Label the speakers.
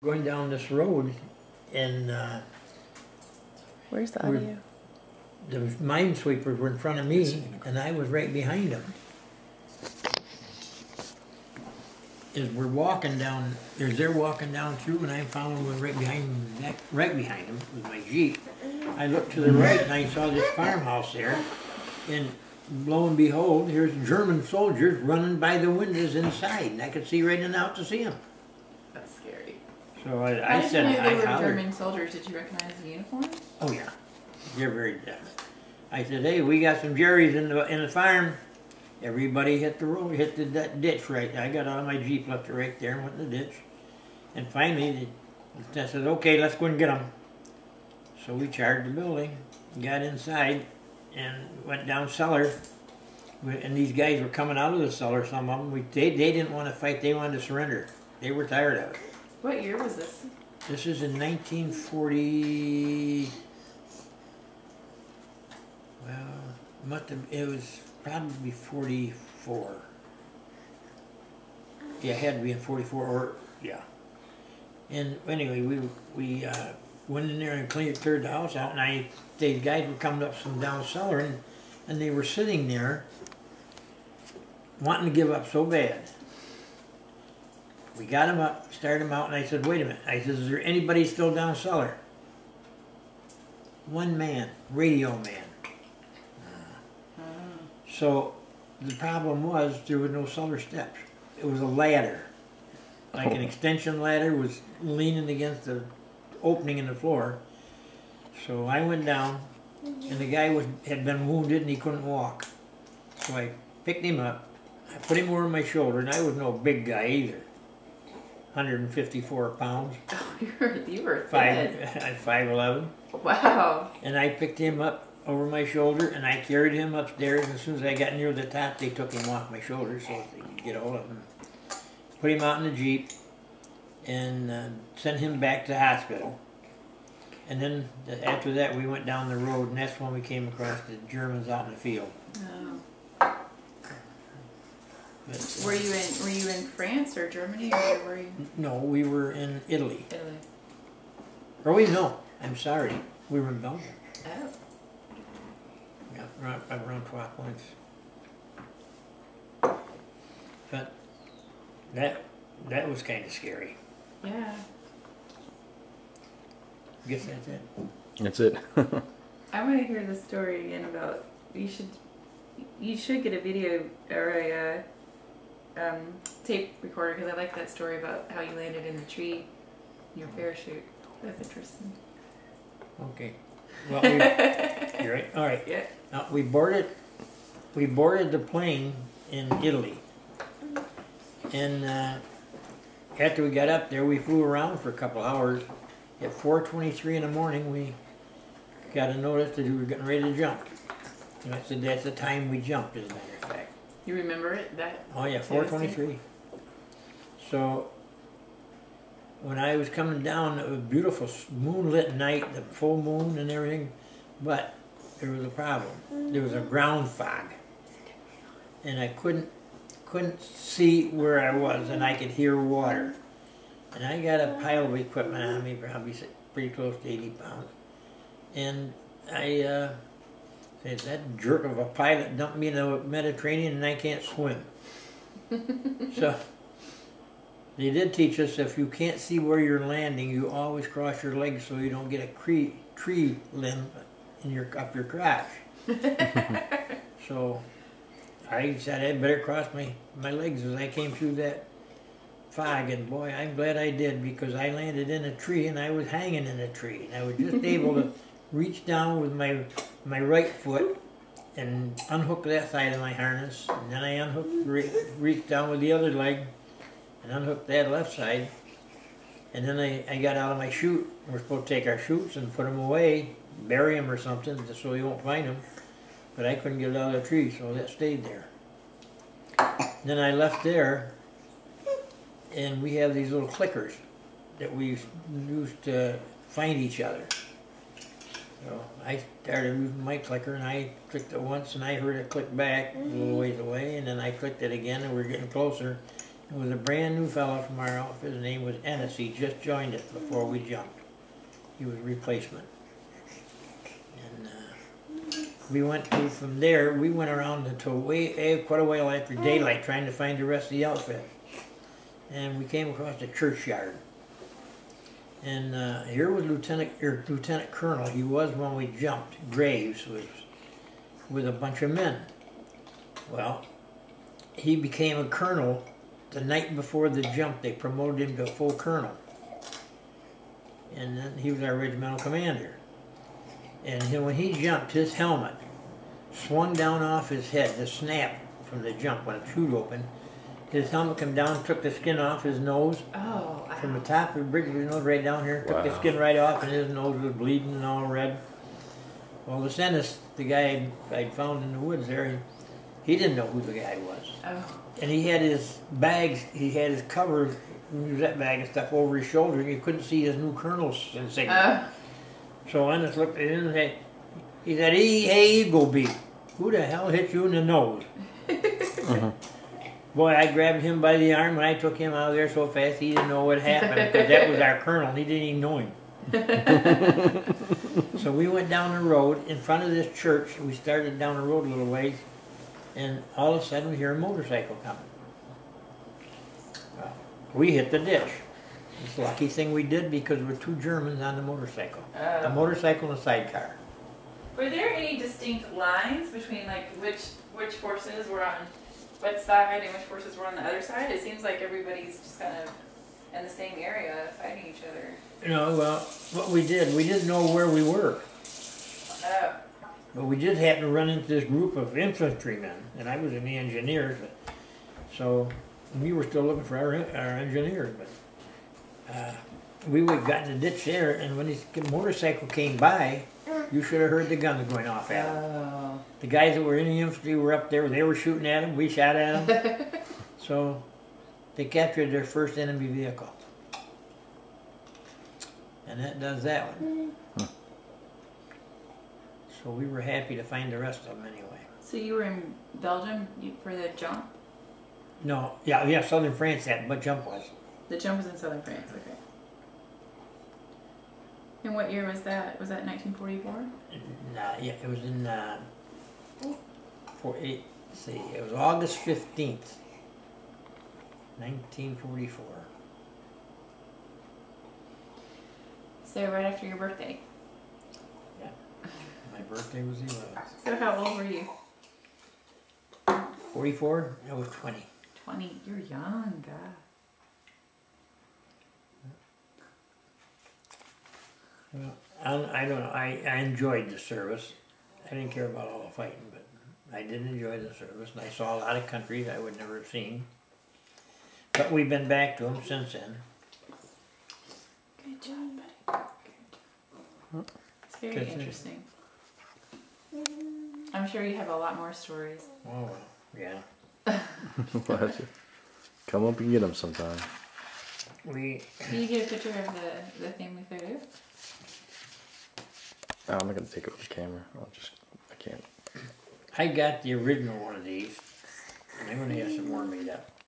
Speaker 1: Going down this road, and
Speaker 2: where's the audio?
Speaker 1: The minesweepers were in front of me, and I was right behind them. As we're walking down, as they're walking down through, and I'm following right behind them, with my Jeep. I looked to the right, and I saw this farmhouse there, and lo and behold, here's German soldiers running by the windows inside, and I could see right in out to see them.
Speaker 2: That's scary.
Speaker 1: So I said,
Speaker 2: I they were
Speaker 1: hollered.
Speaker 2: German soldiers. Did you recognize the uniform?
Speaker 1: Oh yeah, they're very definite. I said, hey, we got some Jerry's in the farm. Everybody hit the road, that ditch right. I got out of my Jeep, left it right there, and went in the ditch. And finally, I said, okay, let's go and get them. So we charged the building, got inside, and went down cellar. And these guys were coming out of the cellar, some of them. They didn't want to fight, they wanted to surrender. They were tired of it.
Speaker 2: What year was this?
Speaker 1: This is in 1940... Well, it was probably 44. Yeah, it had to be in 44, or, yeah. And anyway, we went in there and cleared the house out, and these guys were coming up from down cellar, and they were sitting there wanting to give up so bad. We got them up, started them out, and I said, wait a minute. I said, is there anybody still down cellar? One man, radio man. So the problem was there were no cellar steps. It was a ladder, like an extension ladder, was leaning against the opening in the floor. So I went down, and the guy had been wounded and he couldn't walk. So I picked him up, I put him over my shoulder, and I was no big guy either. 154 pounds.
Speaker 2: Oh, you were thin.
Speaker 1: 5'11".
Speaker 2: Wow.
Speaker 1: And I picked him up over my shoulder, and I carried him upstairs. As soon as I got near the top, they took him off my shoulder so they could get a hold of him. Put him out in the Jeep and sent him back to the hospital. And then after that, we went down the road, and that's when we came across the Germans out in the field.
Speaker 2: Oh. But, were you in France or Germany, or where were you?
Speaker 1: No, we were in Italy.
Speaker 2: Italy.
Speaker 1: Or no, I'm sorry, we were in Belgium.
Speaker 2: Oh.
Speaker 1: Yeah, around 12 points. But that was kind of scary.
Speaker 2: Yeah.
Speaker 1: I guess that's it.
Speaker 3: That's it.
Speaker 2: I want to hear the story again about you should get a video or a tape recorder, because I like that story about how you landed in the tree in your parachute. That's interesting.
Speaker 1: Okay. Well, you're right. All right.
Speaker 2: Yeah.
Speaker 1: Now, we boarded the plane in Italy, and after we got up there, we flew around for a couple hours. At 4:23 in the morning, we got a notice that we were getting ready to jump. And I said, that's the time we jumped, as a matter of fact.
Speaker 2: You remember it?
Speaker 1: Oh yeah, 4:23. So when I was coming down, it was a beautiful moonlit night, the full moon and everything, but there was a problem. There was a ground fog, and I couldn't see where I was, and I could hear water. And I got a pile of equipment on me, probably pretty close to 80 pounds, and I said, that jerk of a pilot dumped me in the Mediterranean, and I can't swim. So they did teach us, if you can't see where you're landing, you always cross your legs so you don't get a tree limb up your crotch. So I said I better cross my legs as I came through that fog, and boy, I'm glad I did, because I landed in a tree and I was hanging in a tree. And I was just able to reach down with my right foot and unhook that side of my harness, and then I reached down with the other leg and unhooked that left side, and then I got out of my chute. We're supposed to take our chutes and put them away, bury them or something, just so you won't find them, but I couldn't get it out of the tree, so that stayed there. Then I left there, and we have these little clickers that we used to find each other. So I started using my clicker, and I clicked it once, and I heard it click back a little ways away, and then I clicked it again, and we were getting closer. It was a brand new fellow from our office. His name was Ennis. He just joined us before we jumped. He was replacement. And we went to, from there, we went around until quite a while after daylight trying to find the rest of the outfit. And we came across the churchyard. And here was Lieutenant Colonel. He was when we jumped. Graves was with a bunch of men. Well, he became a colonel the night before the jump. They promoted him to a full colonel. And then he was our regimental commander. And when he jumped, his helmet swung down off his head, the snap from the jump when it chewed open. His helmet came down, took the skin off his nose.
Speaker 2: Oh, wow.
Speaker 1: From the top of the bridge of his nose right down here, took the skin right off, and his nose was bleeding and all red. Well, the Ennis, the guy I'd found in the woods there, he didn't know who the guy was.
Speaker 2: Oh.
Speaker 1: And he had his bags, he had his cover, that bag and stuff over his shoulder, and you couldn't see his new colonel's insignia. So Ennis looked at him and said, he said, hey, Eagle Beak, who the hell hit you in the nose? Boy, I grabbed him by the arm and I took him out of there so fast he didn't know what happened because that was our colonel. He didn't even know him. So we went down the road in front of this church. We started down the road a little ways, and all of a sudden we hear a motorcycle coming. Well, we hit the ditch. It's the lucky thing we did because there were two Germans on the motorcycle. A motorcycle and a sidecar.
Speaker 2: Were there any distinct lines between like which forces were on what side and which forces were on the other side? It seems like everybody's just kind of in the same area fighting each other.
Speaker 1: You know, well, what we did, we didn't know where we were.
Speaker 2: Oh.
Speaker 1: But we did happen to run into this group of infantrymen, and I was in the engineers, so we were still looking for our engineers. But we got in the ditch there, and when this motorcycle came by, you should have heard the guns going off at him. The guys that were in the infantry were up there, they were shooting at him, we shot at him. So they captured their first enemy vehicle. And that does that one. So we were happy to find the rest of them anyway.
Speaker 2: So you were in Belgium for the jump?
Speaker 1: No, yeah, southern France that, but jump was.
Speaker 2: The jump was in southern France, okay. And what year was that? Was that 1944?
Speaker 1: Nah, yeah, it was in, it was August 15th, 1944.
Speaker 2: So right after your birthday?
Speaker 1: Yeah, my birthday was the 11th.
Speaker 2: So how old were you?
Speaker 1: 44? I was 20.
Speaker 2: 20. You're young, God.
Speaker 1: Well, I don't know. I enjoyed the service. I didn't care about all the fighting, but I did enjoy the service, and I saw a lot of countries I would never have seen. But we've been back to them since then.
Speaker 2: Good job, buddy. Good. It's very interesting. I'm sure you have a lot more stories.
Speaker 1: Oh, well, yeah.
Speaker 3: Come up and get them sometime.
Speaker 1: We.
Speaker 2: Can you get a picture of the family photo?
Speaker 3: I'm not going to take it with the camera. I can't.
Speaker 1: I got the original one of these, and I'm going to have some more made up.